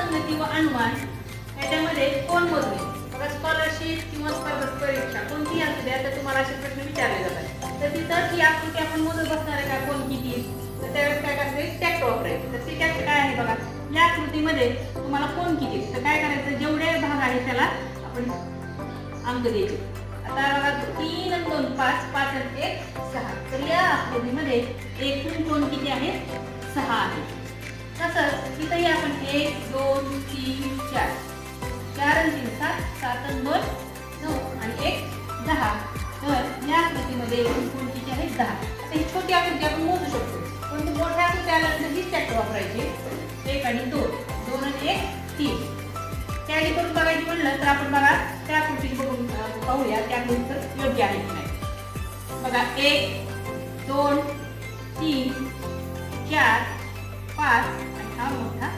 संगती व अनुमान याच्यामध्ये कोण मोजले? बघा स्कॉलरशिप किंवा स्पर्धा परीक्षा कोणतीही असू द्या तर तुम्हाला असे प्रश्न विचारले जातात. तर तिथं ही आकृती आपण मोजत बसणार आहे का कोण किती, तर त्यावेळेस काय करायचं टॅक्ट वापरायचं. तर ते टॅक्ट काय आहे बघा, या आकृतीमध्ये तुम्हाला कोण किती, तर काय करायचं जेवढे भाग आहे त्याला आपण अंक द्यायचे. आता बघा 3 आणि 2 5, 5 आणि 1 6. तर या आकृतीमध्ये एकूण कोण किती आहे? 6 आहे. तसंच इथंही आपण 1 2 3 4, 4 आणि 3 7, 7 आणि 2 9 आणि 1 10. तर या आकृतीमध्ये एकूण कोण किती आहे? 10. आता ही छोटी आकृती आपण मोजू शकतो, पण मोठ्या आकृती आल्यानंतर हीच टॅक्ट वापरायची. 1 आणि 2, 2 आणि 1 3. टॅली करून बघायची म्हणलं तर आपण बघा त्या आकृती बघून पाहूया त्या उत्तर योग्य आहे की नाही. बघा 1 2 3 4 5 आणि हा मोठा